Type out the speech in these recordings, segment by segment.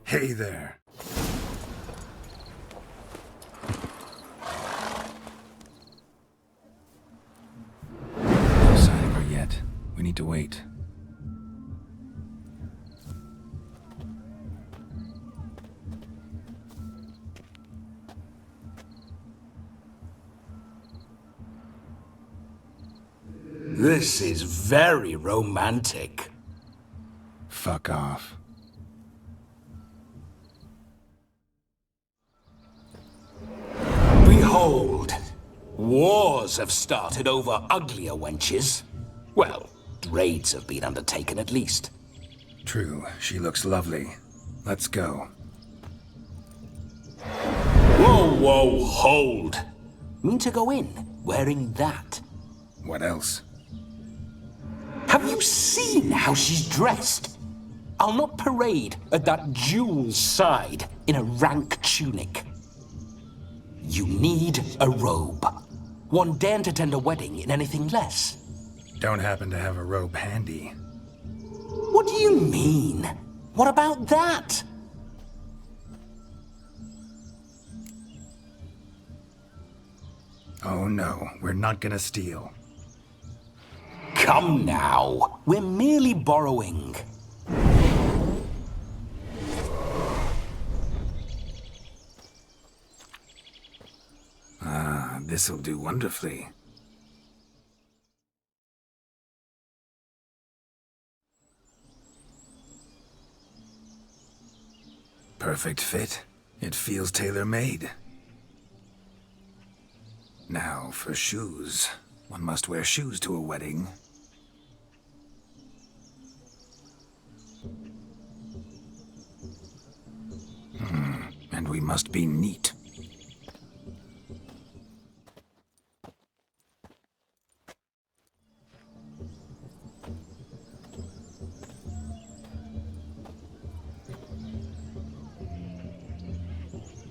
Hey there. No sign of her yet. We need to wait. This is very romantic. Fuck off. Behold, wars have started over uglier wenches. Well, raids have been undertaken at least. True, she looks lovely. Let's go. Whoa, whoa, hold. Mean to go in wearing that? What else? Have you seen how she's dressed? I'll not parade at that jewel's side in a rank tunic. You need a robe. One daren't attend a wedding in anything less. Don't happen to have a robe handy. What do you mean? What about that? Oh no, we're not gonna steal. Come now, we're merely borrowing. This'll do wonderfully. Perfect fit. It feels tailor-made. Now, for shoes. One must wear shoes to a wedding. And we must be neat.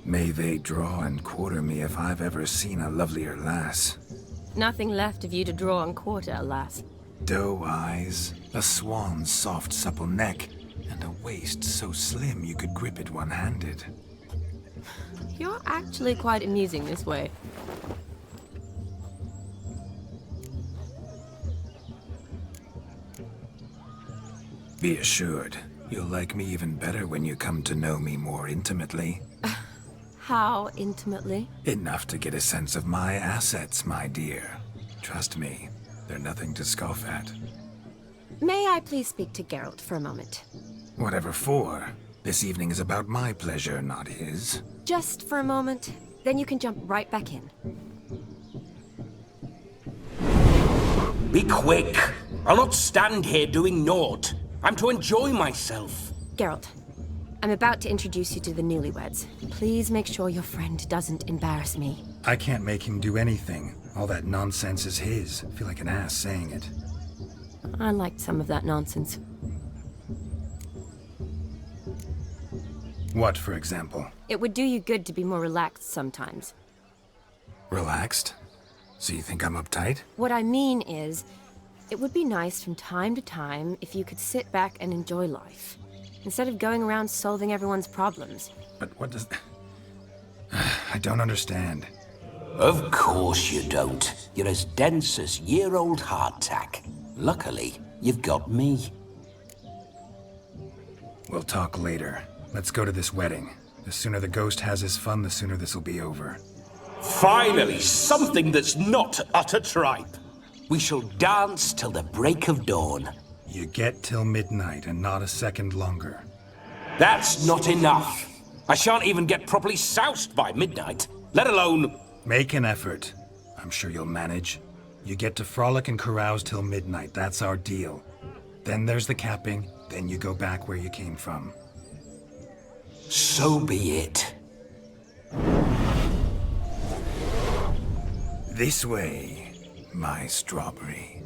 May they draw and quarter me if I've ever seen a lovelier lass. Nothing left of you to draw and quarter, alas. Doe eyes, a swan's soft supple neck, and a waist so slim you could grip it one-handed. You're actually quite amusing this way. Be assured, you'll like me even better when you come to know me more intimately. How intimately? Enough to get a sense of my assets, my dear. Trust me, they're nothing to scoff at. May I please speak to Geralt for a moment? Whatever for. This evening is about my pleasure, not his. Just for a moment, then you can jump right back in. Be quick. I'll not stand here doing naught. I'm to enjoy myself. Geralt, I'm about to introduce you to the newlyweds. Please make sure your friend doesn't embarrass me. I can't make him do anything. All that nonsense is his. I feel like an ass saying it. I liked some of that nonsense. What, for example? It would do you good to be more relaxed sometimes. Relaxed? So you think I'm uptight? What I mean is, it would be nice from time to time if you could sit back and enjoy life, instead of going around solving everyone's problems. But what does... I don't understand. Of course you don't. You're as dense as year-old hardtack. Luckily, you've got me. We'll talk later. Let's go to this wedding. The sooner the ghost has his fun, the sooner this'll be over. Finally, something that's not utter tripe. We shall dance till the break of dawn. You get till midnight and not a second longer. That's not enough. I shan't even get properly soused by midnight, let alone... Make an effort. I'm sure you'll manage. You get to frolic and carouse till midnight. That's our deal. Then there's the capping. Then you go back where you came from. So be it. This way, my strawberry.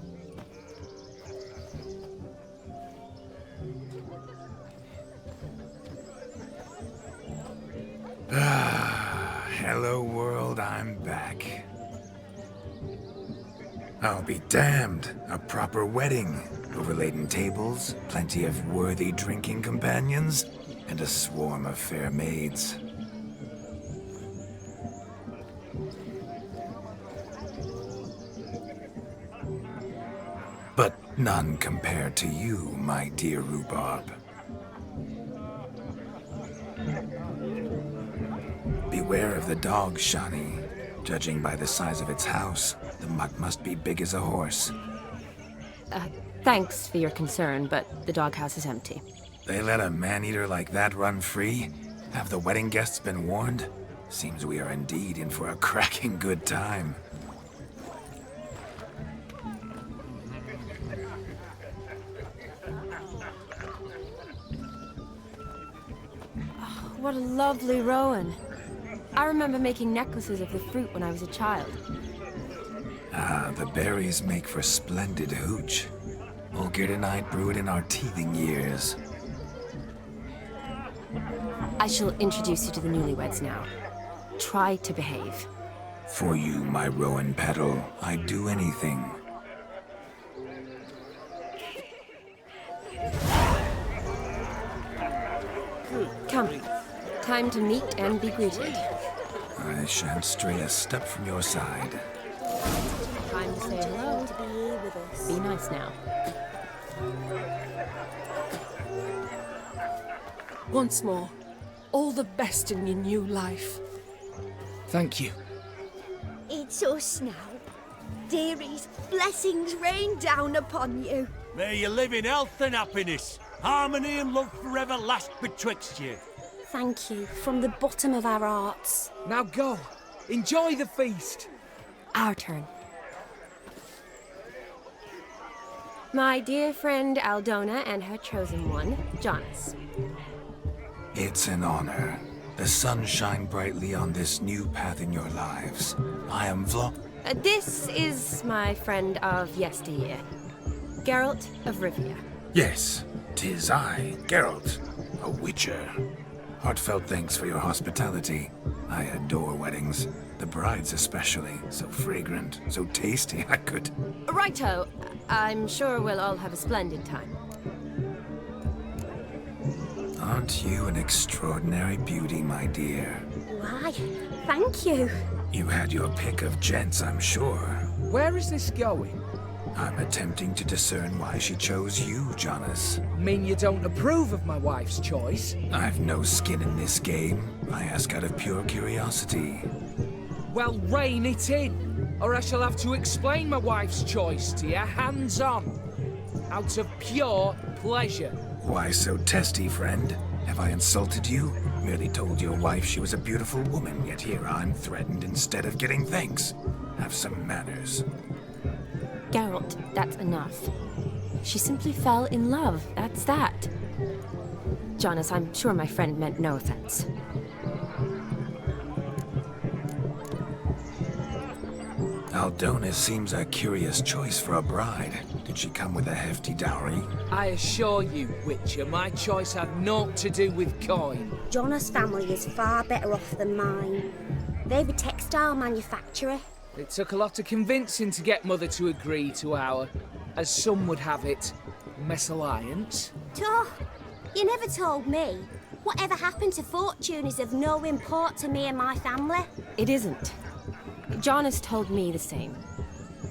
Hello world, I'm back. I'll be damned. A proper wedding. Overladen tables, plenty of worthy drinking companions, and a swarm of fair maids. But none compared to you, my dear Rhubarb. Beware of the dog, Shani. Judging by the size of its house, the mutt must be big as a horse. Thanks for your concern, but the doghouse is empty. They let a man-eater like that run free? Have the wedding guests been warned? Seems we are indeed in for a cracking good time. What a lovely rowan. I remember making necklaces of the fruit when I was a child. Ah, the berries make for splendid hooch. Olgierd and I brewed in our teething years. I shall introduce you to the newlyweds now. Try to behave. For you, my rowan petal, I'd do anything. Come. Time to meet and be greeted. I shan't stray a step from your side. Time to say hello. To be here with us. Be nice now. Once more, all the best in your new life. Thank you. It's us now. Dearies, blessings rain down upon you. May you live in health and happiness. Harmony and love forever last betwixt you. Thank you from the bottom of our hearts. Now go. Enjoy the feast. Our turn. My dear friend Aldona and her chosen one, Jonas. It's an honor. The sun shine brightly on this new path in your lives. I am This is my friend of yesteryear, Geralt of Rivia. Yes, 'tis I, Geralt, a witcher. Heartfelt thanks for your hospitality. I adore weddings. The brides especially. So fragrant, so tasty, I could... Righto. I'm sure we'll all have a splendid time. Aren't you an extraordinary beauty, my dear? Why, thank you. You had your pick of gents, I'm sure. Where is this going? I'm attempting to discern why she chose you, Jonas. Mean you don't approve of my wife's choice? I've no skin in this game. I ask out of pure curiosity. Well, rein it in, or I shall have to explain my wife's choice to you hands-on. Out of pure pleasure. Why so testy, friend? Have I insulted you? Merely told your wife she was a beautiful woman, yet here I'm threatened instead of getting thanks. Have some manners. Geralt, that's enough. She simply fell in love, that's that. Jonas, I'm sure my friend meant no offense. Aldona seems a curious choice for a bride. Did she come with a hefty dowry? I assure you, Witcher, my choice had naught to do with coin. Jonas' family is far better off than mine. They're a textile manufacturer. It took a lot of convincing to get Mother to agree to our, as some would have it, mesalliance. Toh, you never told me. Whatever happened to fortune is of no import to me and my family. It isn't. Jonas told me the same.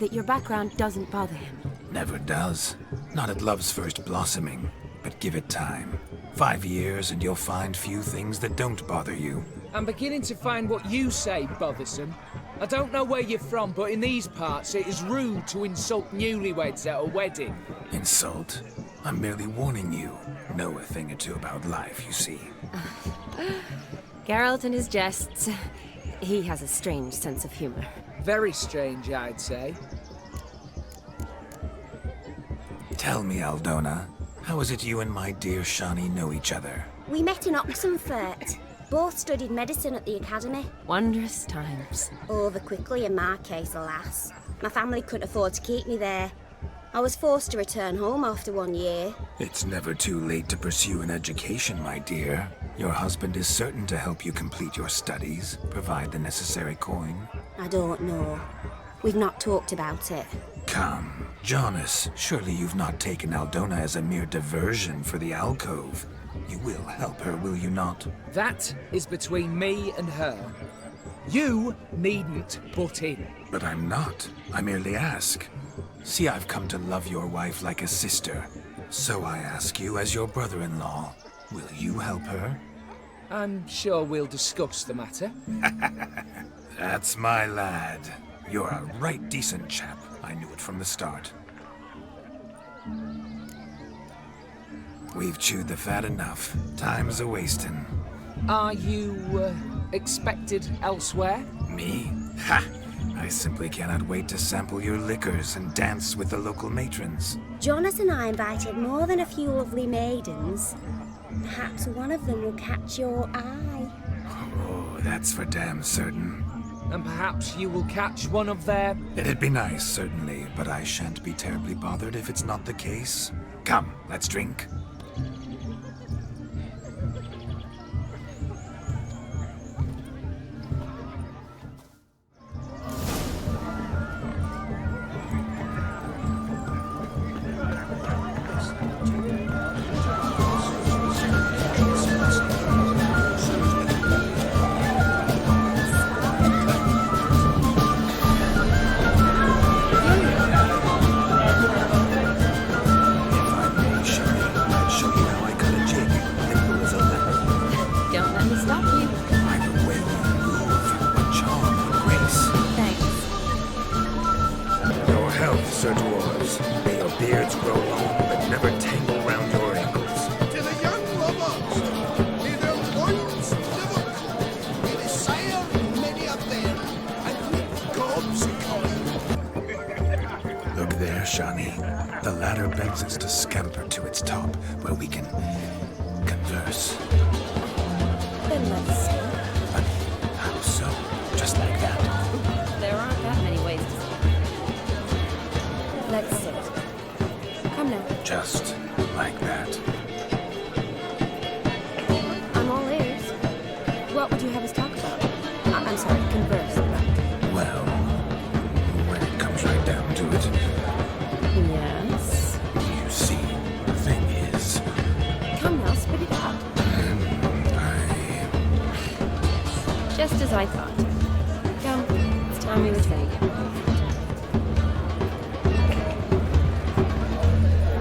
That your background doesn't bother him. Never does. Not at love's first blossoming. But give it time. 5 years and you'll find few things that don't bother you. I'm beginning to find what you say bothersome. I don't know where you're from, but in these parts it is rude to insult newlyweds at a wedding. Insult? I'm merely warning you. Know a thing or two about life, you see. Geralt and his jests. He has a strange sense of humor. Very strange, I'd say. Tell me, Aldona, how is it you and my dear Shani know each other? We met in Oxenfurt. Both studied medicine at the academy. Wondrous times. Over quickly in my case, alas. My family couldn't afford to keep me there. I was forced to return home after 1 year. It's never too late to pursue an education, my dear. Your husband is certain to help you complete your studies, provide the necessary coin. I don't know. We've not talked about it. Come, Jonas, surely you've not taken Aldona as a mere diversion for the alcove. You will help her, will you not? That is between me and her. You needn't butt in. But I'm not. I merely ask. See, I've come to love your wife like a sister. So I ask you, as your brother-in-law, will you help her? I'm sure we'll discuss the matter. That's my lad. You're a right decent chap. I knew it from the start. We've chewed the fat enough. Time's a-wasting. Are you, expected elsewhere? Me? Ha! I simply cannot wait to sample your liquors and dance with the local matrons. Jonas and I invited more than a few lovely maidens. Perhaps one of them will catch your eye. Oh, that's for damn certain. And perhaps you will catch one of their... It'd be nice, certainly, but I shan't be terribly bothered if it's not the case. Come, let's drink. Don't let me stop you. Either way you move, a charm, a grace. Thanks. Your health, Sir Dwarves. May your beards grow long, but never tangle round your ankles. To the young lovers, may their loins never cool, may they sire many a bear, and reap gobs of corn. Look there, Shani. The ladder begs us to scamper to its top, where we can converse. Then let's see. But how so? Just like that? There aren't that many ways to Let's sit. Come now. Just like that. I'm all ears. What would you have us talk about? I'm sorry, converse about. Well, when it comes right down to it, Yes. you see, the thing is, Come now, spit it out. Just as I thought. Come, it's time we were saying it.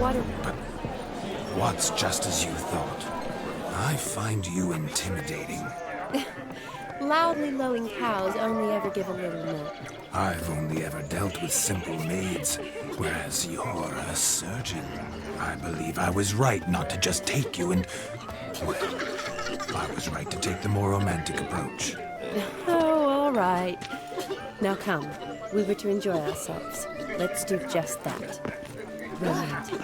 What are... what's just as you thought? I find you intimidating. Loudly lowing cows only ever give a little milk. I've only ever dealt with simple maids, whereas you're a surgeon. I believe I was right not to just take you and... well, I was right to take the more romantic approach. Oh, all right. Now come. We were to enjoy ourselves. Let's do just that. Romantic.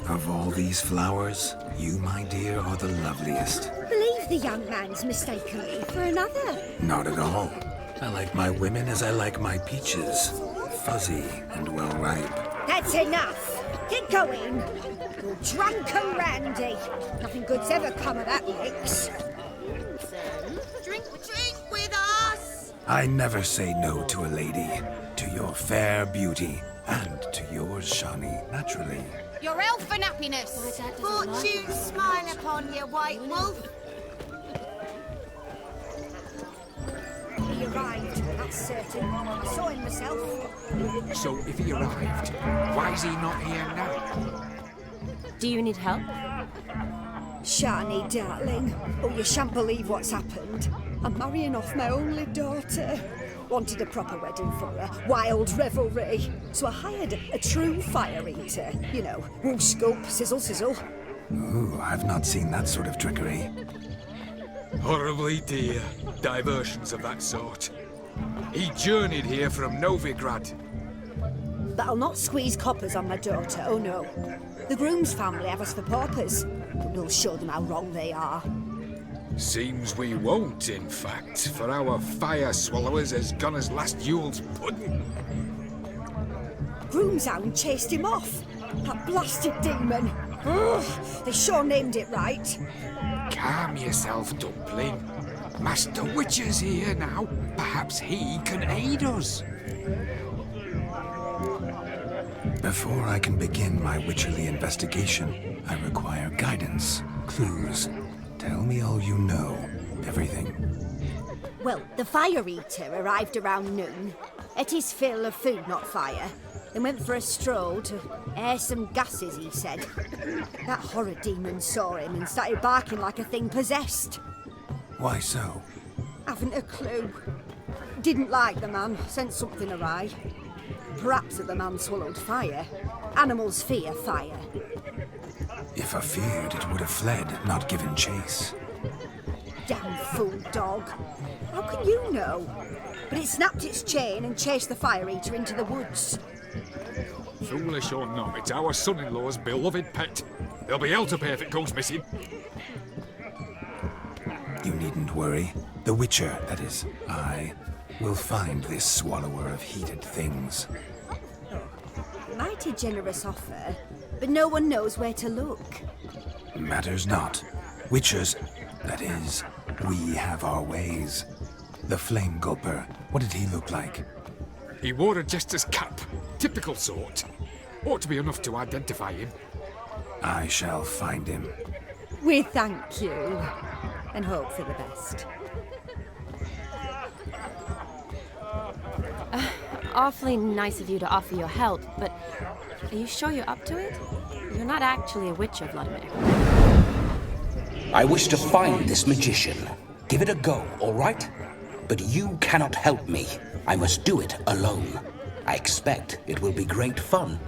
Of all these flowers, you, my dear, are the loveliest. Leave the young man's mistakenly for another. Not at all. I like my women as I like my peaches. Fuzzy and well ripe. That's enough. Get going. You're drunk and randy. Nothing good's ever come of that mix. Drink with us! I never say no to a lady. To your fair beauty. And to yours, Shani, naturally. Your elfin happiness! Fortune smile upon you, White Wolf! He arrived, that's certain. I saw him myself. So if he arrived, why is he not here now? Do you need help? Shani, darling. Oh, you shan't believe what's happened. I'm marrying off my only daughter. Wanted a proper wedding for her, wild revelry. So I hired a true fire eater. You know, woo scoop, sizzle, sizzle. Ooh, I've not seen that sort of trickery. Horribly dear diversions of that sort. He journeyed here from Novigrad. But I'll not squeeze coppers on my daughter, oh no. The groom's family have us for paupers, but we'll show them how wrong they are. Seems we won't, in fact, for our fire swallowers has gone as last Yule's pudding. Groomshound chased him off. That blasted demon. Ugh, they sure named it right. Calm yourself, Dumpling. Master Witcher's here now. Perhaps he can aid us. Before I can begin my witcherly investigation, I require guidance, clues. Tell me all you know. Everything. Well, the fire eater arrived around noon, ate his fill of food, not fire, then went for a stroll to air some gases, he said. That horror demon saw him and started barking like a thing possessed. Why so? Haven't a clue. Didn't like the man, sent something awry. Perhaps that the man swallowed fire. Animals fear fire. If I feared, it would have fled, not given chase. Damn fool dog. How can you know? But it snapped its chain and chased the fire eater into the woods. Foolish or not, it's our son-in-law's beloved pet. There'll be hell to pay if it goes missing. You needn't worry. The Witcher, that is, I, will find this swallower of heated things. Mighty generous offer, but no one knows where to look. Matters not. Witchers, that is, we have our ways. The Flame Gulper, what did he look like? He wore a jester's cap. Typical sort. Ought to be enough to identify him. I shall find him. We thank you, and hope for the best. Awfully nice of you to offer your help, but are you sure you're up to it? You're not actually a witcher, Vladimir. I wish to find this magician. Give it a go, all right? But you cannot help me. I must do it alone. I expect it will be great fun.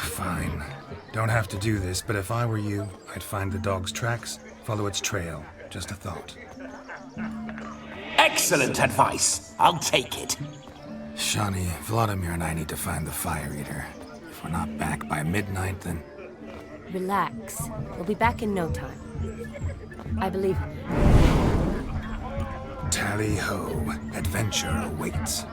Fine. Don't have to do this, but if I were you, I'd find the dog's tracks, follow its trail. Just a thought. Excellent advice. I'll take it. Shani, Vladimir and I need to find the fire eater. If we're not back by midnight, then... Relax. We'll be back in no time. I believe in you. Tally-ho. Adventure awaits.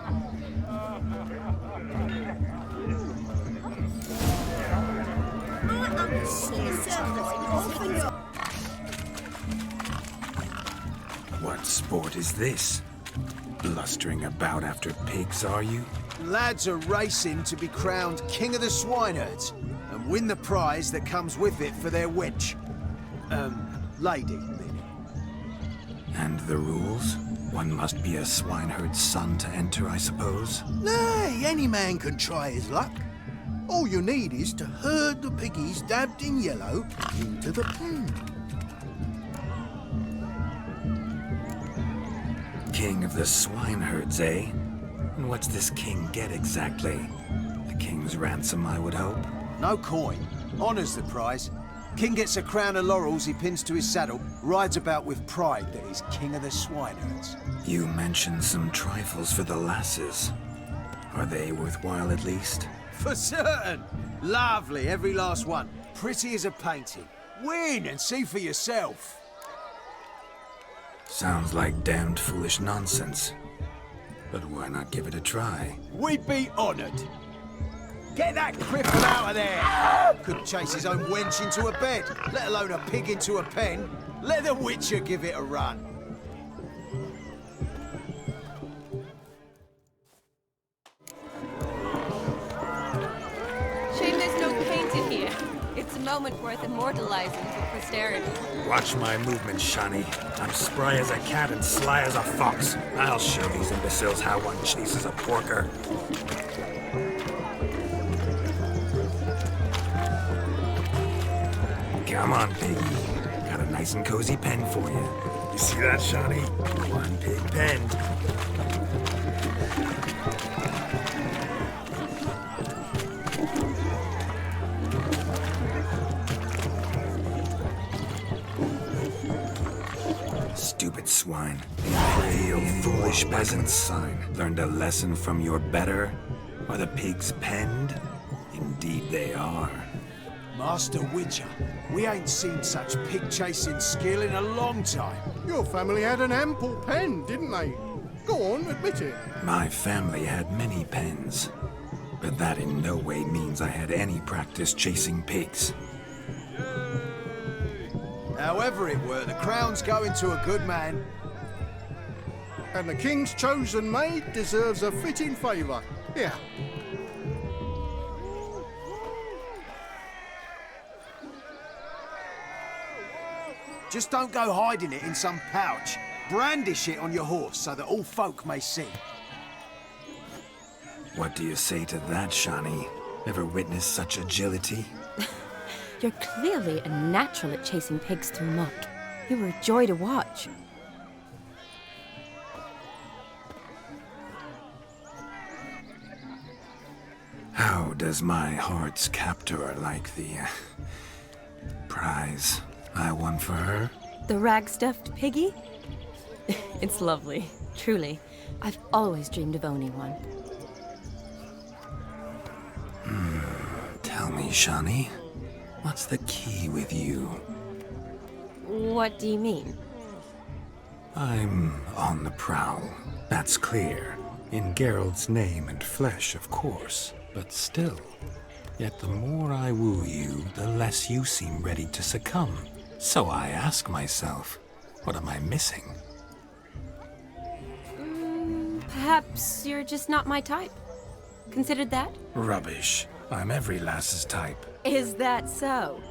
What sport is this? Blustering about after pigs, are you? Lads are racing to be crowned King of the Swineherds and win the prize that comes with it for their wench. Lady, meaning. And the rules? One must be a swineherd's son to enter, I suppose? Nay, any man can try his luck. All you need is to herd the piggies dabbed in yellow into the pen. King of the swineherds, eh? And what's this king get exactly? The king's ransom, I would hope? No coin. Honours the prize. King gets a crown of laurels he pins to his saddle, rides about with pride that he's king of the swineherds. You mentioned some trifles for the lasses. Are they worthwhile at least? For certain. Lovely, every last one. Pretty as a painting. Win and see for yourself. Sounds like damned foolish nonsense. But why not give it a try? We'd be honoured. Get that cripple out of there! Couldn't chase his own wench into a bed, let alone a pig into a pen. Let the Witcher give it a run. Shame there's no paint in here. It's a moment worth immortalizing for posterity. Watch my movements, Shani. I'm spry as a cat and sly as a fox. I'll show these imbeciles how one chases a porker. Come on, piggy. Got a nice and cozy pen for you. You see that, Shani? One pig penned. Stupid swine. Pale, foolish peasants. Sign. Learned a lesson from your better? Are the pigs penned? Indeed they are. Master Witcher, we ain't seen such pig-chasing skill in a long time. Your family had an ample pen, didn't they? Go on, admit it. My family had many pens, but that in no way means I had any practice chasing pigs. However it were, the crown's going to a good man. And the king's chosen maid deserves a fitting favour. Here. Just don't go hiding it in some pouch. Brandish it on your horse so that all folk may see. What do you say to that, Shani? Ever witnessed such agility? You're clearly a natural at chasing pigs through muck. You were a joy to watch. How does my heart's captor like the prize I won for her? The rag-stuffed piggy? It's lovely, truly. I've always dreamed of owning one. Tell me, Shani, what's the key with you? What do you mean? I'm on the prowl, that's clear. In Geralt's name and flesh, of course. But still, yet the more I woo you, the less you seem ready to succumb. So I ask myself, what am I missing? Perhaps you're just not my type. Considered that? Rubbish. I'm every lass's type. Is that so?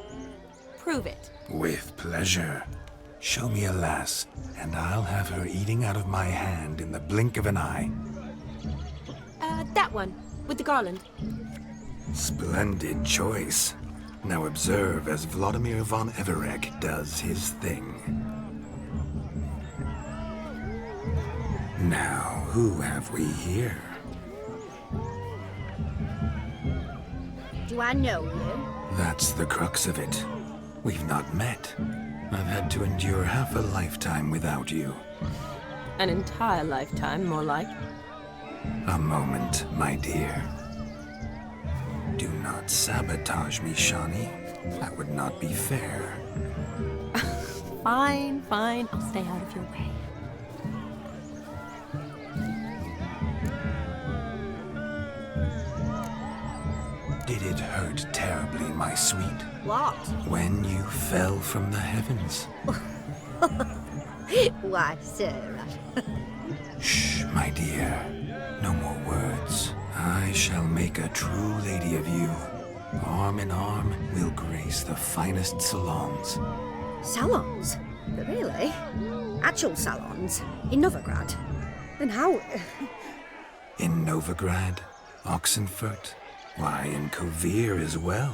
Prove it. With pleasure. Show me a lass, and I'll have her eating out of my hand in the blink of an eye. That one, with the garland. Splendid choice. Now observe as Vladimir von Everec does his thing. Now, who have we here? Do I know you? That's the crux of it. We've not met. I've had to endure half a lifetime without you. An entire lifetime, more like. A moment, my dear. Do not sabotage me, Shani. That would not be fair. Fine, fine. I'll stay out of your way. Did it hurt terribly, my sweet? What? When you fell from the heavens? Why, Sarah? Shh, my dear. No more words. I shall make a true lady of you. Arm in arm, we'll grace the finest salons. Salons? Really? Actual salons? In Novigrad? And how... In Novigrad, Oxenfurt, why, in Kovir as well.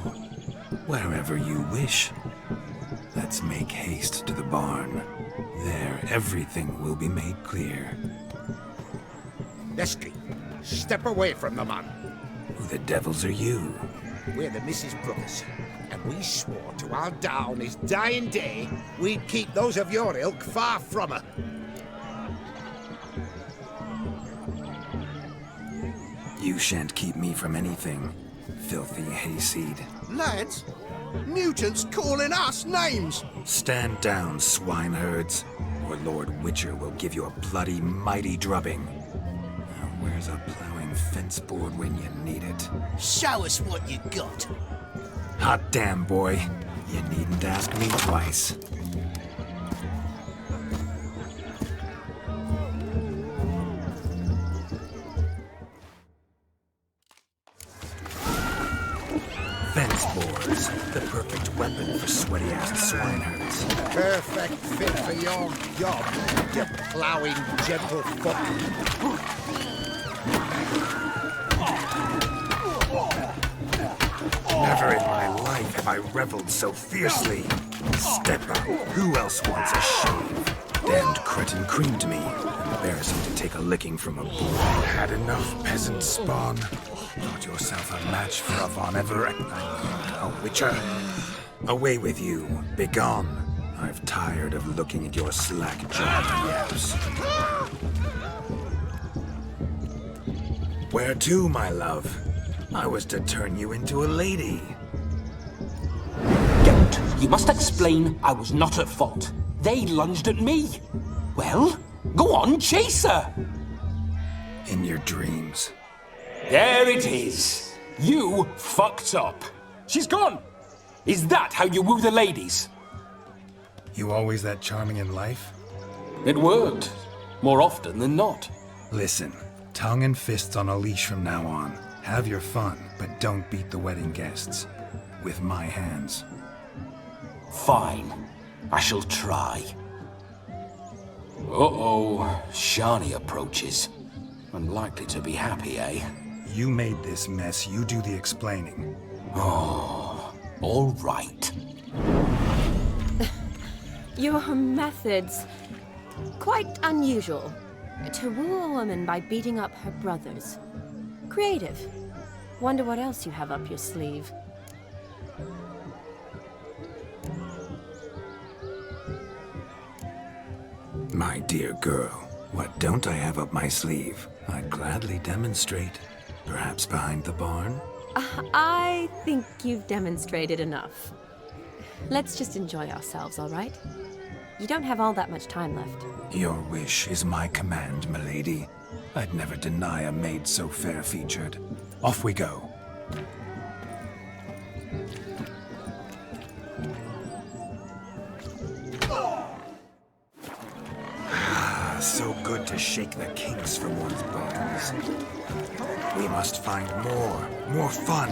Wherever you wish. Let's make haste to the barn. There, everything will be made clear. Leslie, step away from the man. Who the devils are you? We're the Mrs. Brothers, and we swore to our Dad on his dying day we'd keep those of your ilk far from her. You shan't keep me from anything, filthy hayseed. Lads, mutants calling us names. Stand down, swineherds, or Lord Witcher will give you a bloody mighty drubbing. Now, where's a plowing fence board when you need it? Show us what you got. Hot damn, boy. You needn't ask me twice. Fence boards, the perfect weapon for sweaty-ass swineherds. Perfect fit for your job, you ploughing gentlefolk. Never in my life have I reveled so fiercely. Step up. Who else wants a shave? Damned cretin creamed me. Embarrassing to take a licking from a bull. Had enough, peasant spawn. Thought yourself a match for a Von Everett. A Witcher. Away with you. Begone. I've tired of looking at your slack-jawed yaps. Where to, my love? I was to turn you into a lady. Geralt, you must explain I was not at fault. They lunged at me. Well, go on, chase her. In your dreams. There it is. You fucked up. She's gone. Is that how you woo the ladies? You always that charming in life? It worked. More often than not. Listen, tongue and fists on a leash from now on. Have your fun, but don't beat the wedding guests. With my hands. Fine. I shall try. Uh-oh, Shani approaches. Unlikely to be happy, eh? You made this mess, you do the explaining. Oh, all right. Your methods... quite unusual. To woo a woman by beating up her brothers. Creative. Wonder what else you have up your sleeve. My dear girl, what don't I have up my sleeve? I'd gladly demonstrate. Perhaps behind the barn? I think you've demonstrated enough. Let's just enjoy ourselves, all right? You don't have all that much time left. Your wish is my command, milady. I'd never deny a maid so fair-featured. Off we go. So good to shake the kinks from one's bones. We must find more fun.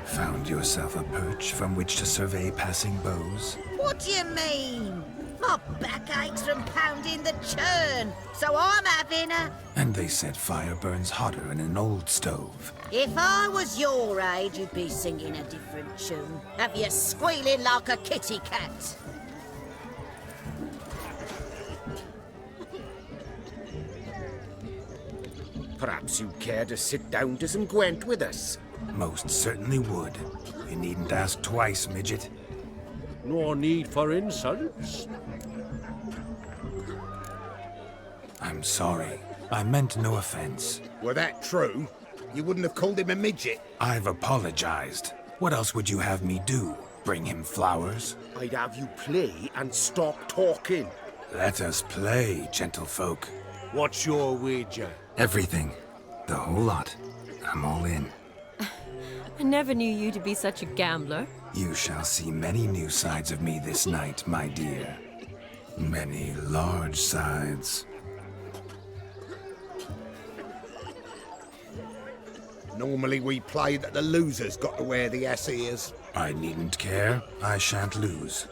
Found yourself a perch from which to survey passing beaux? What do you mean? My back aches from pounding the churn, so I'm having a... And they said fire burns hotter in an old stove. If I was your age, you'd be singing a different tune. Have you squealing like a kitty cat? Perhaps you'd care to sit down to some Gwent with us? Most certainly would. You needn't ask twice, midget. No need for insults. I'm sorry. I meant no offense. Were that true, you wouldn't have called him a midget. I've apologized. What else would you have me do? Bring him flowers? I'd have you play and stop talking. Let us play, gentlefolk. What's your wager? Everything. The whole lot. I'm all in. I never knew you to be such a gambler. You shall see many new sides of me this night, my dear. Many large sides. Normally we play that the loser's got to wear the ass ears. I needn't care. I shan't lose.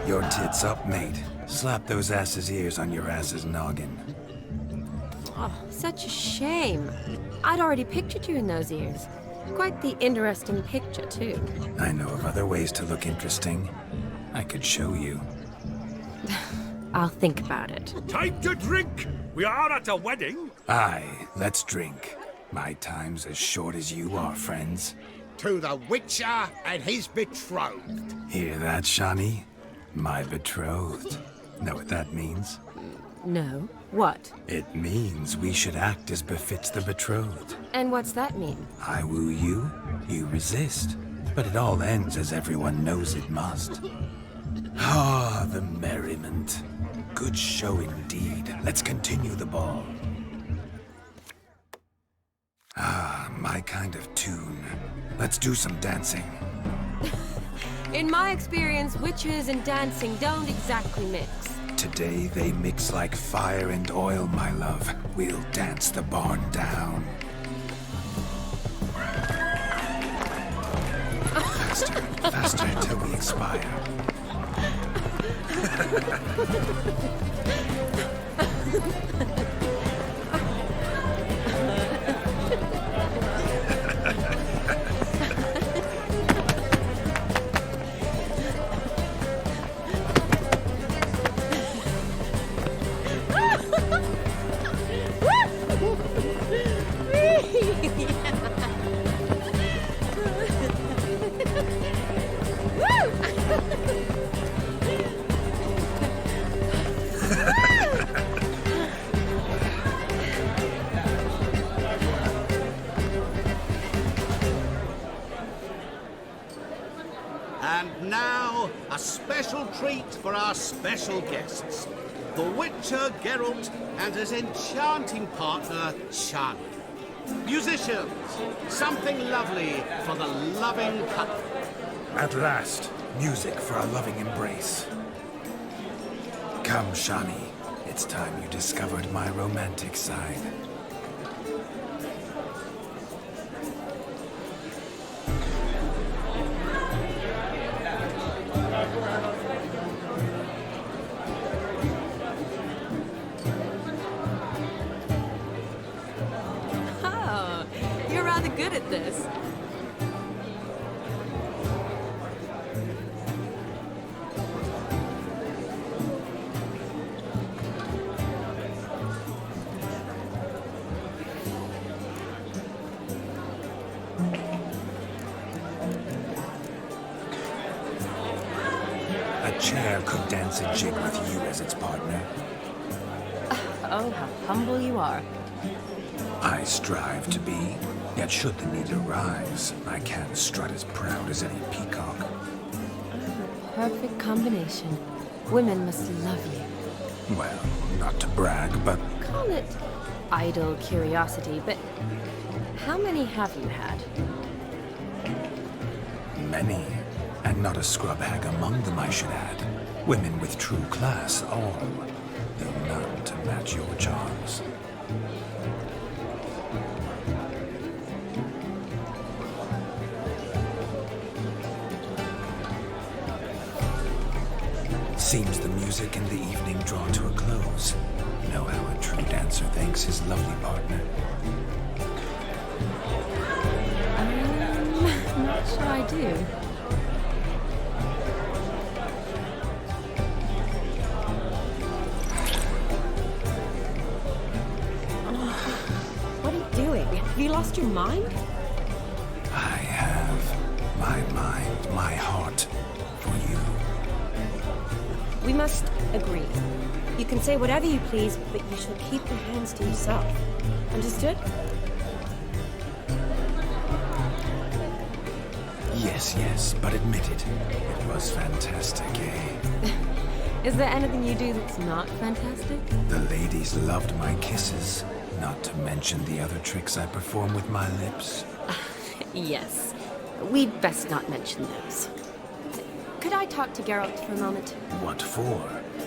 Your tits up, mate. Slap those asses' ears on your ass's noggin. Oh, such a shame. I'd already pictured you in those ears. Quite the interesting picture, too. I know of other ways to look interesting. I could show you. I'll think about it. Time to drink! We are at a wedding. Aye, let's drink. My time's as short as you are, friends. To the Witcher and his betrothed. Hear that, Shani? My betrothed. Know what that means? No. What? It means we should act as befits the betrothed. And what's that mean? I woo you, you resist. But it all ends as everyone knows it must. Ah, the merriment. Good show indeed. Let's continue the ball. Ah, my kind of tune. Let's do some dancing. In my experience, witches and dancing don't exactly mix. Today they mix like fire and oil, my love. We'll dance the barn down. Faster, faster until we expire. And now, a special treat for our special guests. The Witcher Geralt and his enchanting partner, Shani. Musicians, something lovely for the loving couple. At last, music for a loving embrace. Come, Shani. It's time you discovered my romantic side. Oh, you're rather good at this. A chair could dance a jig with you as its partner. Oh, how humble you are. I strive to be, yet should the need arise, I can't strut as proud as any peacock. Perfect combination. Women must love you. Well, not to brag, but Call it idle curiosity, but how many have you had? many. And not a scrub hag among them, I should add. Women with true class, all. Though none to match your charms. Seems the music and the evening draw to a close. Know how a true dancer thanks his lovely partner. Not sure I do. What are you doing? Have you lost your mind? I have my mind, my heart for you. We must agree. You can say whatever you please, but you shall keep your hands to yourself. Understood? Yes, yes, but admit it. It was fantastic, eh? Is there anything you do that's not fantastic? The ladies loved my kisses, not to mention the other tricks I perform with my lips. Yes. We'd best not mention those. Could I talk to Geralt for a moment? What for?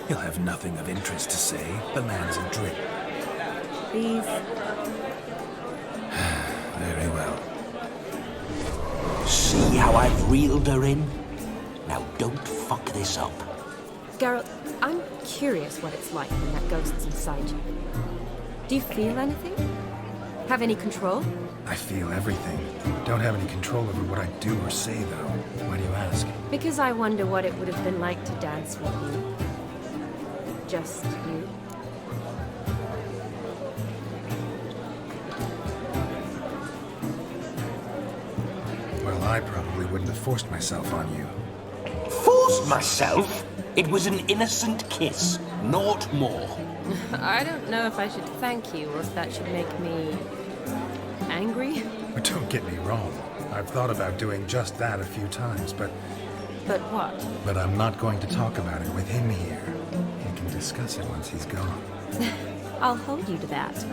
He'll have nothing of interest to say. The man's a drip. Please. Very well. See how I've reeled her in? Now don't fuck this up. Geralt, I'm curious what it's like when that ghost's inside you. Do you feel anything? Have any control? I feel everything. Don't have any control over what I do or say, though. Why do you ask? Because I wonder what it would have been like to dance with you. Just you. Well, I probably wouldn't have forced myself on you. Forced myself? It was an innocent kiss, naught more. I don't know if I should thank you or if that should make me angry. But don't get me wrong. I've thought about doing just that a few times, but what? But I'm not going to talk about it with him here. We can discuss it once he's gone. I'll hold you to that.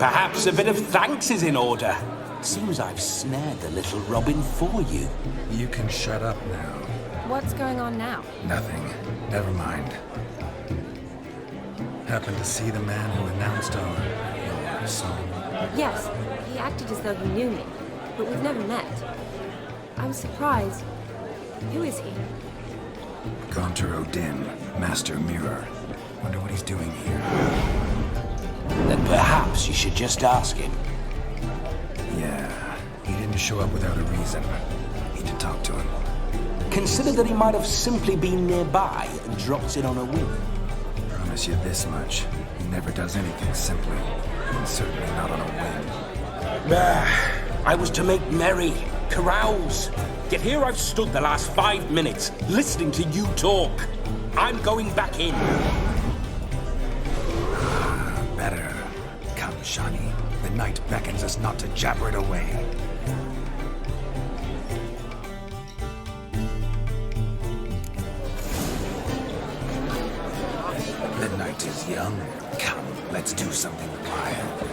Perhaps a bit of thanks is in order. Seems I've snared the little Robin for you. You can shut up now. What's going on now? Nothing. Never mind. Happened to see the man who announced our song? Yes, he acted as though he knew me, but we've never met. I was surprised. Who is he? Gaunter Odin, Master Mirror. Wonder what he's doing here. Then perhaps you should just ask him. Yeah, he didn't show up without a reason. Need to talk to him. Consider that he might have simply been nearby and dropped in on a whim. Promise you this much. He never does anything simply. And certainly not on a whim. I was to make merry, carouse. Yet here I've stood the last 5 minutes, listening to you talk. I'm going back in. Better. Come, Shani. The night beckons us not to jabber it away. The night is young. Come, let's do something wild.